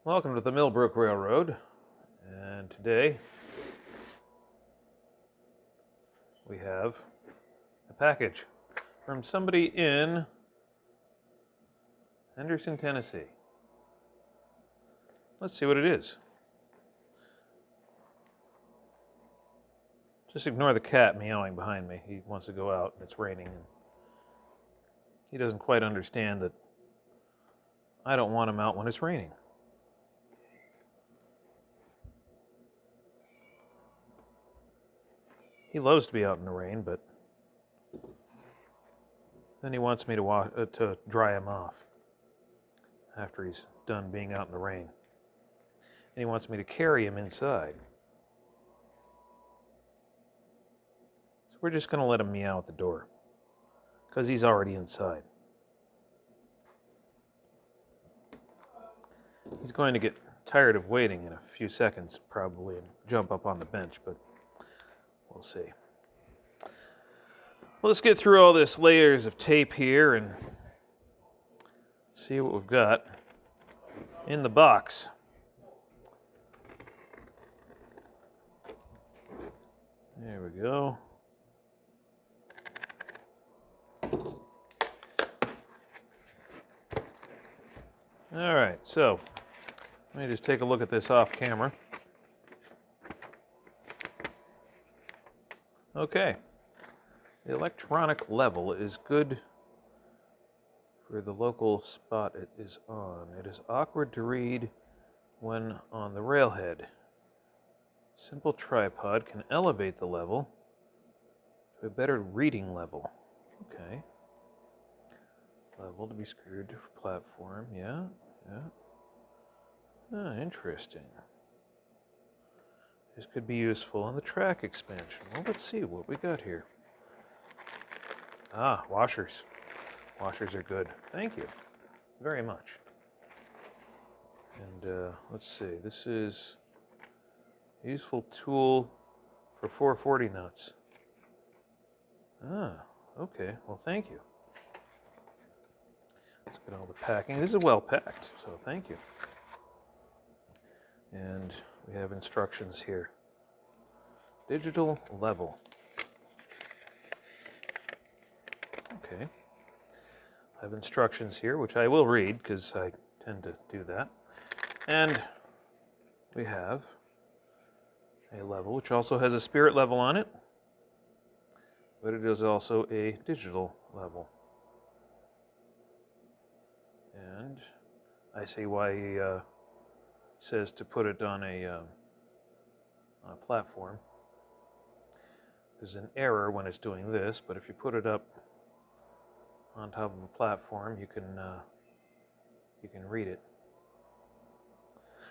Welcome to the Millbrook Railroad, and today we have a package from somebody in Henderson, Tennessee. Let's see what it is. Just ignore the cat meowing behind me. He wants to go out and it's raining. And he doesn't quite understand that I don't want him out when it's raining. He loves to be out in the rain, but then he wants me to dry him off after he's done being out in the rain. And he wants me to carry him inside. So we're just going to let him meow at the door because he's already inside. He's going to get tired of waiting in a few seconds probably and jump up on the bench, but we'll see. Well, let's get through all this layers of tape here and see what we've got in the box. There we go. All right, so let me just take a look at this off camera. Okay, the electronic level is good for the local spot it is on. It is awkward to read when on the railhead. Simple tripod can elevate the level to a better reading level. Okay. Level to be screwed to platform. Yeah. Ah, interesting. This could be useful on the track expansion. Well, let's see what we got here. Ah, washers. Washers are good. Thank you very much. And let's see. This is a useful tool for 440 nuts. Ah, okay. Well, thank you. Let's get all the packing. This is well packed, so thank you. And we have instructions here. Digital level. Okay. I have instructions here, which I will read because I tend to do that. And we have a level which also has a spirit level on it, but it is also a digital level. And I see why he says to put it on a platform. There's an error when it's doing this, but if you put it up on top of a platform, you can read it.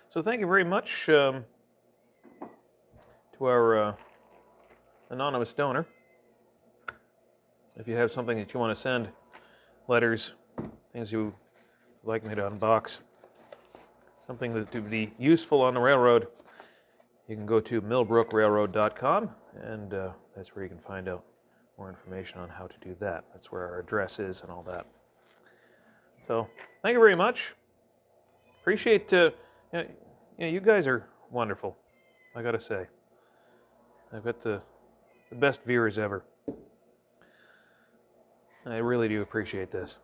So thank you very much to our anonymous donor. If you have something that you want to send, letters, things you would like me to unbox, something that would be useful on the railroad, you can go to millbrookrailroad.com, and that's where you can find out more information on how to do that. That's where our address is and all that. So thank you very much. Appreciate you guys are wonderful, I gotta say. I've got the best viewers ever. I really do appreciate this.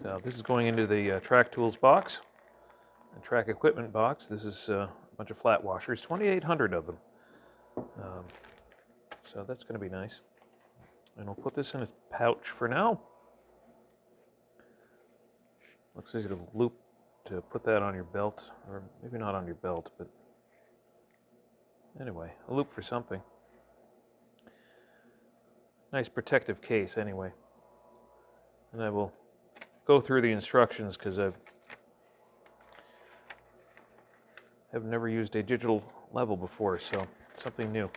So this is going into the track tools box, and track equipment box. This is a bunch of flat washers, 2,800 of them. So that's going to be nice. And we'll put this in a pouch for now. Looks like a loop to put that on your belt, or maybe not on your belt, but anyway, a loop for something. Nice protective case anyway. And I will go through the instructions because I've never used a digital level before, so something new.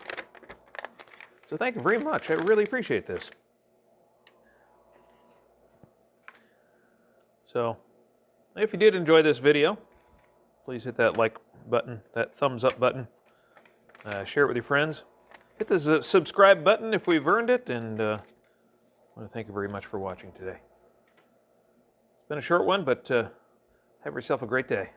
So thank you very much. I really appreciate this. So if you did enjoy this video, please hit that like button, that thumbs up button. Share it with your friends. Hit the subscribe button if we've earned it, and I want to thank you very much for watching today. It's been a short one, but have yourself a great day.